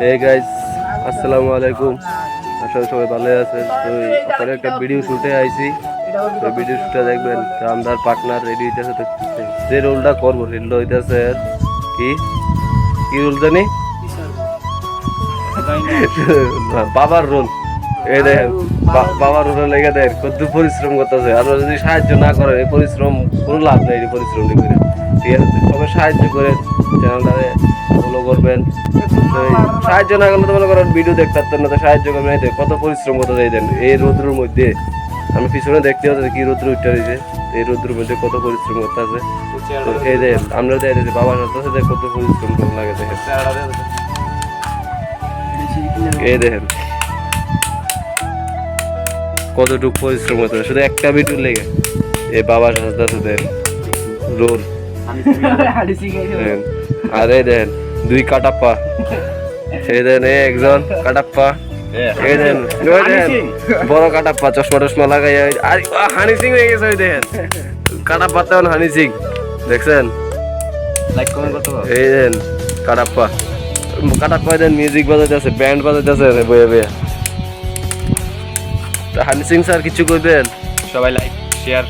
Hey guys, আসসালামু আলাইকুম। আশা করি সবাই ভালো আছেন। তো ওখানে একটা ভিডিও শুটে আইছি, তো ভিডিও শুটে দেখবেন। তো আমার পার্টনার রেডি হইতেছে, তো যে রোলটা করবো সেটা হইতেছে কি কি রোল জানি, বাবার রোল। এই দেখেন বাবার রোলে লেগে দেন কত পরিশ্রম করতেছে। আপনারা যদি সাহায্য না করেন এই পরিশ্রম কোনো লাভ নেই। এই পরিশ্রমটি করে ঠিক আছে, সবাই সাহায্য করেন, চ্যানেলটারে ফলো করবেন। সাহায্য না করলে তো মনে করেন ভিডিও দেখতে পারতেন না, তো সাহায্য করবেন। এই কত পরিশ্রম করতে চাই দেন এই রোদ্রের মধ্যে। আমি পিছনে দেখতে পাচ্ছি কি রোদ্র উঠতে রয়েছে, এই রোদ্রের মধ্যে কত পরিশ্রম করতে আছে। তো এই দেন আমরা দেখেছি বাবার সাথে কত পরিশ্রম করতে লাগে। দেখেন এই দেখেন কতটুকু পরিশ্রম করতে হবে শুধু একটা ভিডিও লেগে। এই বাবার সাথে রোল আর এই দেন দুই কাটাপ্পা, এই দেন একজন কাটাপ্পা, এই দেন বড় কাটাপ্পা চশমা টশমা লাগাই। আর হানি সিং হয়ে গেছে ওই দেখেন কাটাপ্পা, তেমন হানি সিং দেখছেন। এই দেন কাটাপ্পা কাটাপ্পা দেন মিউজিক বাজাইতে আছে, ব্যান্ড বাজাইতে আছে বয়ে বয়ে। হানি সিং স্যার কিছু করবেন? সবাই লাইক শেয়ার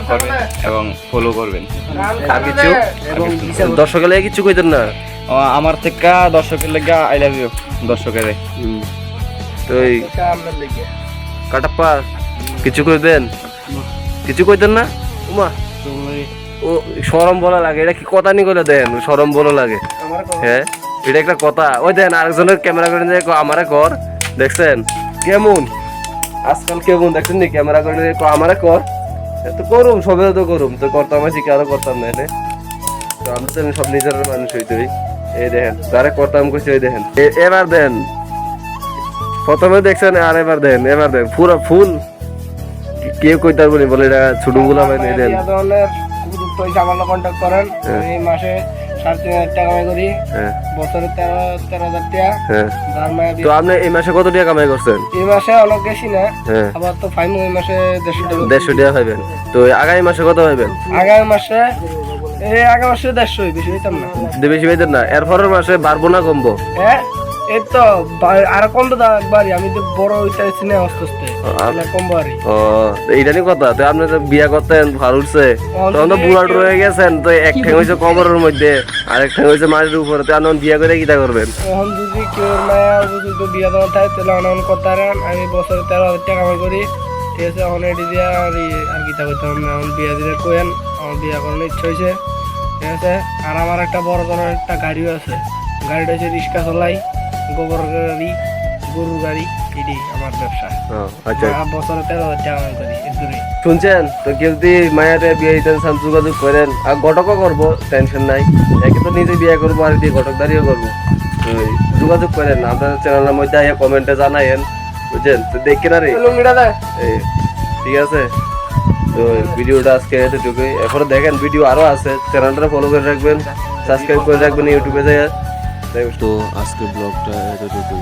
করবেন এবং ফলো করবেন। আর কিছু দর্শকের লাগে কিছু কইতেন না? আমার থেকে দর্শকের লেগে আই লাভ ইউ দর্শকের। তো এই কাটাপ্পা কিছু কইবেন? কিছু কইতেন না? উমা ও শরম বলা লাগে, এটা কি কথা নি করে দেন, শরম বলা লাগে। হ্যাঁ এটা একটা কথা। ওই দেন আরেকজনের ক্যামেরা করে আমারে কর, দেখছেন কেমন আজকাল কেমন দেখছেন নি ক্যামেরা করে আমারে কর। তো করুম সবে তো করুম, তো করতাম শিখে আরো করতাম না। এনে তো আমরা তো সব নিজের মানুষ হইতে। এই দেখেন যারা করতাম কইছে ওই দেখেন এবার দেন প্রথমে দেখছেন আর এবার দেন পুরো ফুল কেউ কইতার বলি বলে এটা ছোট গুলা ভাই নেই দেন। আমার কন্ট্যাক্ট করেন। এই মাসে 3,500 টাকা কামাই করি, বছরে 13,000 টাকা। তো আপনি এই মাসে কত টাকা কামাই করছেন? এই মাসে অনেক বেশি না, আবার তো ফাইন ওই মাসে 150 টাকা পাইবেন। তো আগামী মাসে কত পাইবেন? আগামী মাসে 150 বেশি হইতাম না। বেশি পাইতেন না? এরপরের মাসে বাড়বো না কমবো? হ্যাঁ এই তো আর কমবে তো একবারই। আমি তো বড় হইতেছি না আস্তে আস্তে, কমবো আর। ও এইটারই কথা। তো আপনি তো বিয়া করতেন ভালো উঠছে, তখন তো বুড়া রয়ে গেছেন। তো এক ঠ্যাং হয়েছে কবরের মধ্যে আর এক ঠ্যাং হয়েছে মাটির উপরে। তো আপনি বিয়া করে কিটা করবেন? এখন যদি কেউ মায়া যদি বিয়া দেওয়া থাকে তাহলে অনেক করতে পারেন। আমি বছরে 13,000 টাকা কামাই করি, ঠিক আছে। এখন এটি দিয়ে আর কিটা করতে হবে না। এখন বিয়া দিলে কোয়েন, আমার বিয়া করানোর ইচ্ছা হয়েছে, ঠিক আছে। আর আমার একটা বড় ধরনের একটা গাড়িও আছে। গাড়িটা হচ্ছে রিক্সা চলাই, গোবর গাড়ি, গরুর গাড়ি, এটি আমার ব্যবসা। আচ্ছা বছরে 13,000 টাকা কামাই করি এর। শুনছেন? তো কেউ যদি মায়াতে বিয়ে দিতেন যোগাযোগ করেন। আর ঘটকও করবো, টেনশন নাই। একে তো নিজে বিয়ে করবো আর দিয়ে ঘটকদারিও করবো। যোগাযোগ করেন, আপনার চ্যানেলের মধ্যে আইয়া কমেন্টে জানাইন, বুঝছেন? তো দেখেন আর ঠিক আছে। তো ভিডিওটা আজকে এতটুকুই। এরপরে দেখেন ভিডিও আরো আছে, চ্যানেলটা ফলো করে রাখবেন, সাবস্ক্রাইব করে রাখবেন ইউটিউবে যায়। তো আজকের ব্লগটা এতটুকুই।